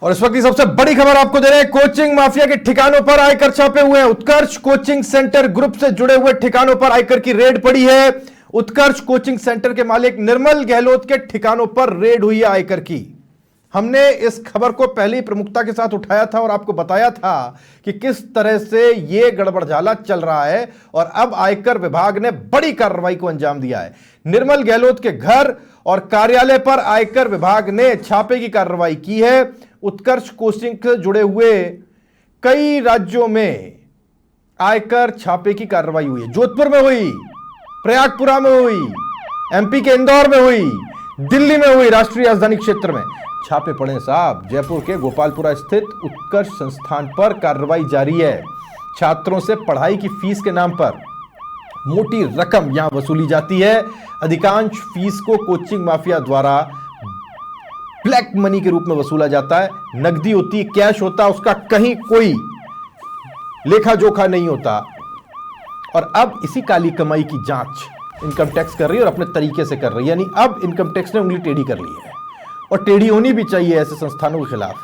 और इस वक्त की सबसे बड़ी खबर आपको दे रहे हैं, कोचिंग माफिया के ठिकानों पर आयकर छापे हुए हैं। उत्कर्ष कोचिंग सेंटर ग्रुप से जुड़े हुए ठिकानों पर आयकर की रेड पड़ी है। उत्कर्ष कोचिंग सेंटर के मालिक निर्मल गहलोत के ठिकानों पर रेड हुई है आयकर की। हमने इस खबर को पहले ही प्रमुखता के साथ उठाया था और आपको बताया था कि किस तरह से यह गड़बड़झाला चल रहा है, और अब आयकर विभाग ने बड़ी कार्रवाई को अंजाम दिया है। निर्मल गहलोत के घर और कार्यालय पर आयकर विभाग ने छापे की कार्रवाई की है। उत्कर्ष कोचिंग से जुड़े हुए कई राज्यों में आयकर छापे की कार्रवाई हुई है। जोधपुर में हुई, प्रयागपुरा में हुई, एमपी के इंदौर में हुई, दिल्ली में हुई, राष्ट्रीय राजधानी क्षेत्र में छापे पड़े साहब। जयपुर के गोपालपुरा स्थित उत्कर्ष संस्थान पर कार्रवाई जारी है। छात्रों से पढ़ाई की फीस के नाम पर मोटी रकम यहां वसूली जाती है। अधिकांश फीस को कोचिंग माफिया द्वारा ब्लैक मनी के रूप में वसूला जाता है। नकदी होती है, कैश होता है, उसका कहीं कोई लेखा जोखा नहीं होता। और अब इसी काली कमाई की जांच इनकम टैक्स कर रही है और अपने तरीके से कर रही है। यानी अब इनकम टैक्स ने उंगली टेढ़ी कर ली है, और टेढ़ी होनी भी चाहिए ऐसे संस्थानों के खिलाफ।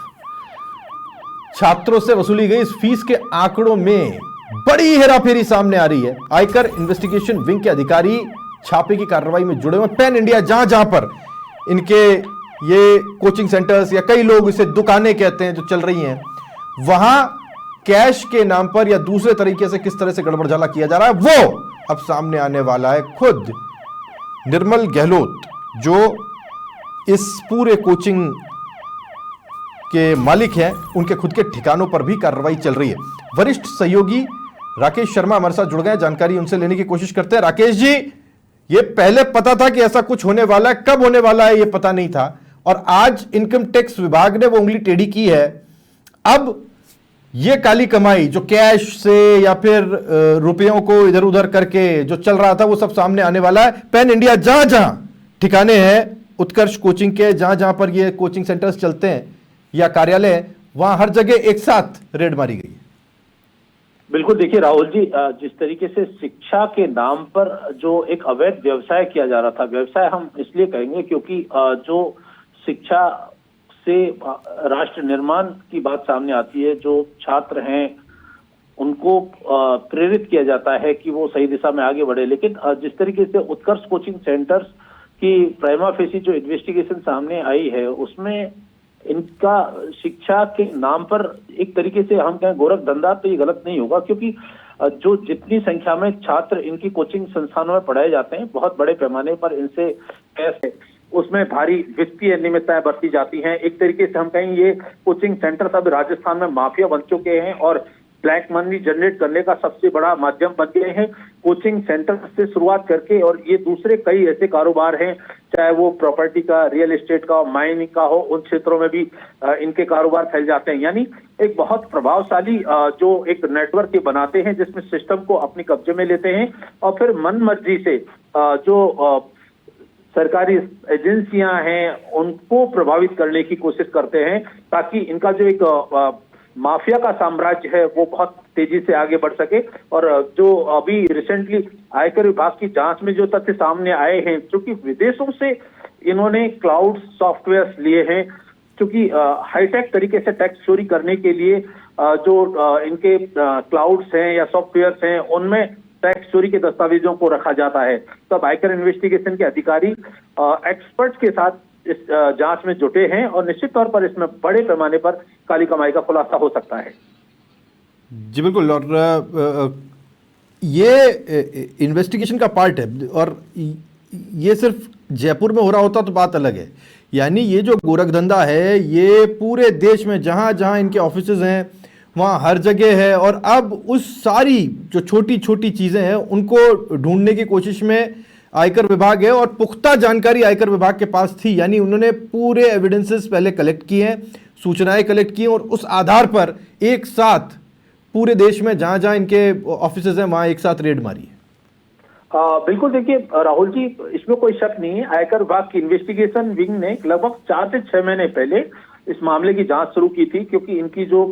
छात्रों से वसूली गई इस फीस के आंकड़ों में बड़ी हेराफेरी सामने आ रही है। आयकर इन्वेस्टिगेशन विंग के अधिकारी छापे की कार्रवाई में जुड़े हुए। पैन इंडिया जहां जहां पर इनके ये कोचिंग सेंटर्स या कई लोग इसे दुकानें कहते हैं जो चल रही हैं, वहां कैश के नाम पर या दूसरे तरीके से किस तरह से गड़बड़झाला किया जा रहा है वो अब सामने आने वाला है। खुद निर्मल गहलोत जो इस पूरे कोचिंग के मालिक हैं, उनके खुद के ठिकानों पर भी कार्रवाई चल रही है। वरिष्ठ सहयोगी राकेश शर्मा हमारे साथ जुड़ गए, जानकारी उनसे लेने की कोशिश करते हैं। राकेश जी, ये पहले पता था कि ऐसा कुछ होने वाला है, कब होने वाला है ये पता नहीं था, और आज इनकम टैक्स विभाग ने वो उंगली टेढ़ी की है। अब ये काली कमाई जो कैश से या फिर रुपयों को इधर उधर करके जो चल रहा था वो सब सामने आने वाला है। पैन इंडिया जहां जहां ठिकाने हैं उत्कर्ष कोचिंग के, जहां जहां पर ये कोचिंग सेंटर्स चलते हैं या कार्यालय, वहां हर जगह एक साथ रेड मारी गई। बिल्कुल, देखिए राहुल जी, जिस तरीके से शिक्षा के नाम पर जो एक अवैध व्यवसाय किया जा रहा था, व्यवसाय हम इसलिए कहेंगे क्योंकि जो शिक्षा से राष्ट्र निर्माण की बात सामने आती है, जो छात्र हैं उनको प्रेरित किया जाता है कि वो सही दिशा में आगे बढ़े। लेकिन जिस तरीके से उत्कर्ष कोचिंग सेंटर्स की प्राइमा फेसी जो इन्वेस्टिगेशन सामने आई है, उसमें इनका शिक्षा के नाम पर एक तरीके से हम कहें गोरख धंधा, तो ये गलत नहीं होगा, क्योंकि जो जितनी संख्या में छात्र इनकी कोचिंग संस्थानों में पढ़ाए जाते हैं, बहुत बड़े पैमाने पर इनसे कैसे उसमें भारी वित्तीय अनियमितताएं बरती जाती हैं। एक तरीके से हम कहें ये कोचिंग सेंटर सब राजस्थान में माफिया बन चुके हैं और ब्लैक मनी जनरेट करने का सबसे बड़ा माध्यम बन गए हैं। कोचिंग सेंटर से शुरुआत करके और ये दूसरे कई ऐसे कारोबार हैं, चाहे वो प्रॉपर्टी का, रियल एस्टेट का, माइनिंग का हो, उन क्षेत्रों में भी इनके कारोबार फैल जाते हैं। यानी एक बहुत प्रभावशाली जो एक नेटवर्क ये बनाते हैं, जिसमें सिस्टम को अपने कब्जे में लेते हैं और फिर मन मर्जी से जो सरकारी एजेंसियां हैं उनको प्रभावित करने की कोशिश करते हैं, ताकि इनका जो एक माफिया का साम्राज्य है वो बहुत तेजी से आगे बढ़ सके। और जो अभी रिसेंटली आयकर विभाग की जांच में जो तथ्य सामने आए हैं, क्योंकि विदेशों से इन्होंने क्लाउड सॉफ्टवेयर लिए हैं, क्योंकि हाईटेक तरीके से टैक्स चोरी करने के लिए जो इनके क्लाउड्स हैं या सॉफ्टवेयर हैं, उनमें टैक्स चोरी के दस्तावेजों को रखा जाता है। तब आयकर इन्वेस्टिगेशन के अधिकारी एक्सपर्ट्स के साथ इस जांच में जुटे हैं और निश्चित तौर पर इसमें बड़े पैमाने पर काली कमाई का खुलासा हो सकता है। जी बिल्कुल, और ये इन्वेस्टिगेशन का पार्ट है, और ये सिर्फ जयपुर में हो रहा होता तो बात अलग है। यानी ये जो गोरखधंधा है ये पूरे देश में जहां जहां इनके ऑफिसेज हैं वहाँ हर जगह है, और अब उस सारी जो छोटी छोटी चीज़ें हैं उनको ढूंढने की कोशिश में आयकर विभाग है, और पुख्ता जानकारी आयकर विभाग के पास थी। यानी उन्होंने पूरे एविडेंसेस पहले कलेक्ट किए हैं, सूचनाएं कलेक्ट की, और उस आधार पर एक साथ पूरे देश में जहाँ जहाँ इनके ऑफिसेज हैं वहाँ एक साथ रेड मारी है। बिल्कुल, देखिए राहुल जी, इसमें कोई शक नहीं है। आयकर विभाग की इन्वेस्टिगेशन विंग ने लगभग 4 से 6 महीने पहले इस मामले की जांच शुरू की थी, क्योंकि इनकी जो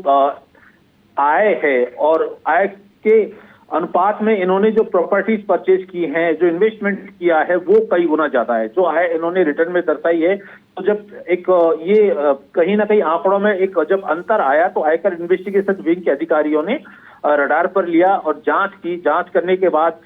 आय है और आय के अनुपात में इन्होंने जो प्रॉपर्टीज परचेज की हैं, जो इन्वेस्टमेंट किया है, वो कई गुना ज्यादा है। जो आय इन्होंने रिटर्न में दर्शाई है, तो जब एक ये कहीं ना कहीं आंकड़ों में एक जब अंतर आया, तो आयकर इन्वेस्टिगेशन विंग के अधिकारियों ने रडार पर लिया और जांच की। जांच करने के बाद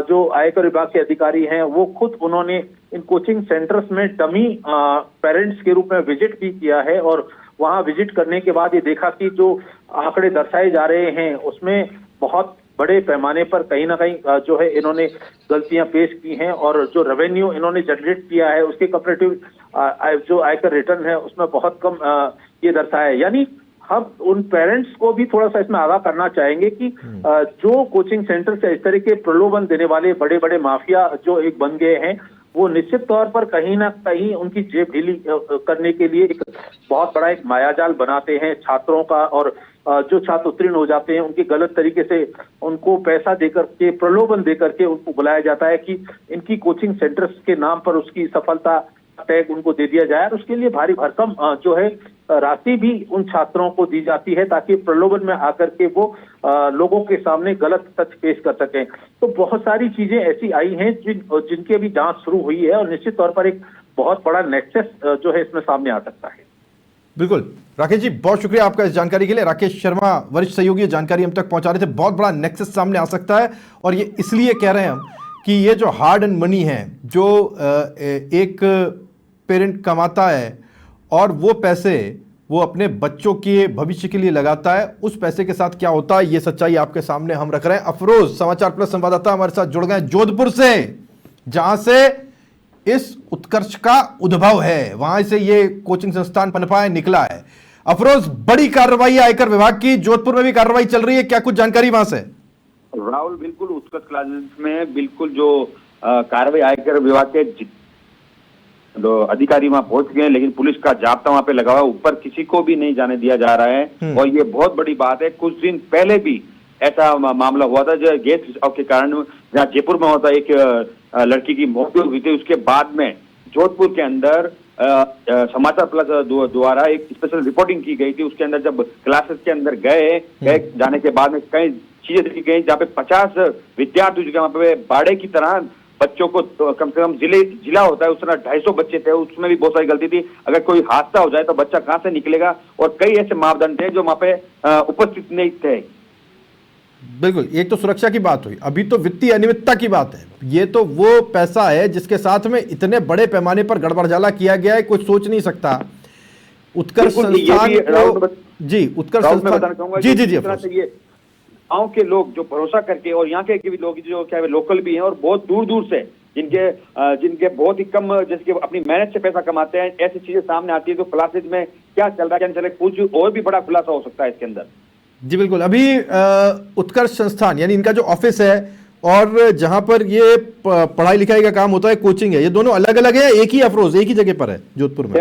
जो आयकर विभाग के अधिकारी हैं, वो खुद उन्होंने इन कोचिंग सेंटर्स में डमी पेरेंट्स के रूप में विजिट भी किया है। और वहां विजिट करने के बाद ये देखा कि जो आंकड़े दर्शाए जा रहे हैं, उसमें बहुत बड़े पैमाने पर कहीं ना कहीं जो है इन्होंने गलतियां पेश की हैं। और जो रेवेन्यू इन्होंने जनरेट किया है, उसके कंपैरेटिव जो आयकर रिटर्न है, उसमें बहुत कम ये दर्शाया है। यानी हम उन पेरेंट्स को भी थोड़ा सा इसमें आगाह करना चाहेंगे कि जो कोचिंग सेंटर से इस तरह के प्रलोभन देने वाले बड़े बड़े माफिया जो एक बन गए हैं, वो निश्चित तौर पर कहीं ना कहीं उनकी जेब ढीली करने के लिए एक बहुत बड़ा एक मायाजाल बनाते हैं छात्रों का। और जो छात्र उत्तीर्ण हो जाते हैं, उनके गलत तरीके से उनको पैसा देकर के, प्रलोभन देकर के उनको बुलाया जाता है कि इनकी कोचिंग सेंटर्स के नाम पर उसकी सफलता टैग उनको दे दिया जाए। और उसके लिए भारी भरकम जो है राशि भी उन छात्रों को दी जाती है, ताकि प्रलोभन में आकर के वो लोगों के सामने गलत तथ्य पेश कर सकें। तो बहुत सारी चीजें ऐसी आई हैं जिनकी अभी जांच शुरू हुई है, और निश्चित तौर पर एक बहुत बड़ा नेक्सस जो है इसमें सामने आ सकता है। बिल्कुल राकेश जी, बहुत शुक्रिया आपका इस जानकारी के लिए। राकेश शर्मा वरिष्ठ सहयोगी जानकारी हम तक पहुंचा रहे थे। बहुत बड़ा नेक्सस सामने आ सकता है, और ये इसलिए कह रहे हैं हम कि ये जो हार्ड एंड मनी है, जो एक पेरेंट कमाता है और वो पैसे वो अपने बच्चों के भविष्य के लिए लगाता है, उस पैसे के साथ क्या होता है, ये सच्चाई आपके सामने हम रख रहे हैं। अफरोज समाचार प्लस संवाददाता हमारे साथ जुड़ गए जोधपुर से, जहां से इस उत्कर्ष का उद्भव है, वहां से ये कोचिंग संस्थान पनपा है, निकला है। अफरोज, बड़ी कार्रवाई आयकर विभाग की, जोधपुर में भी कार्रवाई चल रही है, क्या कुछ जानकारी वहां से? राहुल, बिल्कुल उत्कर्ष क्लासेस में बिल्कुल जो कार्रवाई आयकर विभाग के अधिकारी वहां पहुंच गए, लेकिन पुलिस का जाब्ता वहां पे लगा हुआ, ऊपर किसी को भी नहीं जाने दिया जा रहा है। और ये बहुत बड़ी बात है। कुछ दिन पहले भी ऐसा मामला हुआ था, जो गैस रिसाव के कारण जहाँ जयपुर में होता एक लड़की की मौत हुई थी। उसके बाद में जोधपुर के अंदर समाचार प्लस द्वारा एक स्पेशल रिपोर्टिंग की गई थी। उसके अंदर जब क्लासेस के अंदर गए जाने के बाद में कई चीजें देखी गई, जहाँ पे 50 विद्यार्थी जो वहाँ पे बाड़े की तरह बच्चों को कम से कम जिला होता है उस तरह 250 बच्चे थे, उसमें भी बहुत सारी गलती थी। अगर कोई हादसा हो जाए तो बच्चा कहां से निकलेगा, और कई ऐसे मापदंड थे जो वहां पे उपस्थित नहीं थे। बिल्कुल, एक तो सुरक्षा की बात हुई, अभी तो वित्तीय अनियमितता की बात है। ये तो वो पैसा है जिसके साथ में इतने बड़े पैमाने पर गड़बड़झाला किया गया है, कोई सोच नहीं सकता। उत्कर्ष संस्थान जी, उत्कर्ष संस्थान जी जी जी, गाँव के लोग जो भरोसा करके, और यहाँ के भी लोग जो क्या लोकल भी हैं और बहुत दूर दूर से जिनके बहुत ही कम जिसके अपनी मेहनत से पैसा कमाते हैं, ऐसी चीजें सामने आती है। तो क्लासेज में क्या चल रहा है, क्या नहीं चल रहा है, कुछ और भी बड़ा खुलासा हो सकता है इसके अंदर। जी बिल्कुल। अभी उत्कर्ष संस्थान यानी इनका जो ऑफिस है और जहां पर ये पढ़ाई लिखाई का काम होता है, कोचिंग है, ये दोनों अलग अलग है, एक ही अफरोज एक ही जगह पर है जोधपुर में?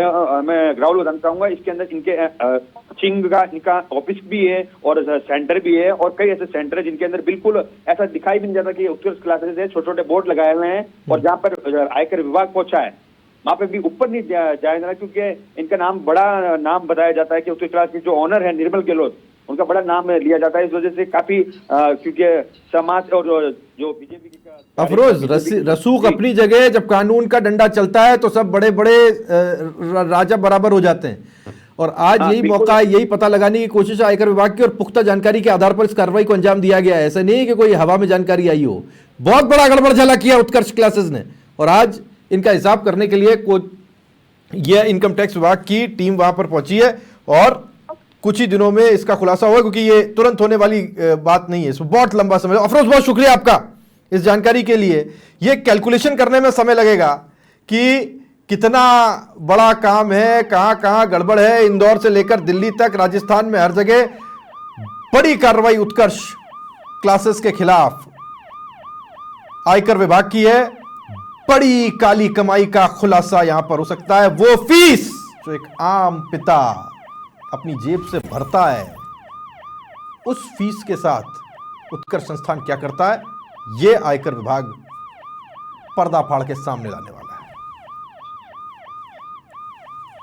मैं राहुल बताना चाहूंगा, इसके अंदर इनके कोचिंग का इनका ऑफिस भी है और सेंटर भी है, और कई ऐसे सेंटर है जिनके अंदर बिल्कुल ऐसा दिखाई भी नहीं जाता कि उत्कर्ष क्लासेस है। छोटे छोटे बोर्ड लगाए हुए हैं, और जहाँ पर आयकर विभाग पहुंचा है वहां पे भी ऊपर नहीं जाया जाना, क्योंकि इनका नाम बड़ा नाम बताया जाता है कि उत्कर्ष क्लास के जो ऑनर है निर्मल गहलोत, उनका बड़ा नाम लिया जाता है। इस वजह से काफी क्योंकि समाज और जो बीजेपी की अफरोज रसूख अपनी जगह, जब कानून का डंडा चलता है तो सब बड़े बड़े राजा बराबर हो जाते हैं। और आज यही मौका है, यही पता लगाने की कोशिश है आयकर विभाग की, और पुख्ता जानकारी के आधार पर इस कार्रवाई को अंजाम दिया गया है। ऐसा नहीं है कि कोई हवा में जानकारी आई हो, बहुत बड़ा गड़बड़झाला किया उत्कर्ष क्लासेस ने, और आज इनका हिसाब करने के लिए यह इनकम टैक्स विभाग की टीम वहां पर पहुंची है, और कुछ ही दिनों में इसका खुलासा होगा, क्योंकि ये तुरंत होने वाली बात नहीं है, इसमें बहुत लंबा समय। अफरोज, बहुत शुक्रिया आपका इस जानकारी के लिए। ये कैलकुलेशन करने में समय लगेगा कि कितना बड़ा काम है, कहां कहां गड़बड़ है। इंदौर से लेकर दिल्ली तक, राजस्थान में हर जगह बड़ी कार्रवाई उत्कर्ष क्लासेस के खिलाफ आयकर विभाग की है। बड़ी काली कमाई का खुलासा यहां पर हो सकता है। वो फीस जो एक आम पिता अपनी जेब से भरता है, उस फीस के साथ उत्कर्ष संस्थान क्या करता है, यह आयकर विभाग पर्दा फाड़ के सामने लाने वाला है।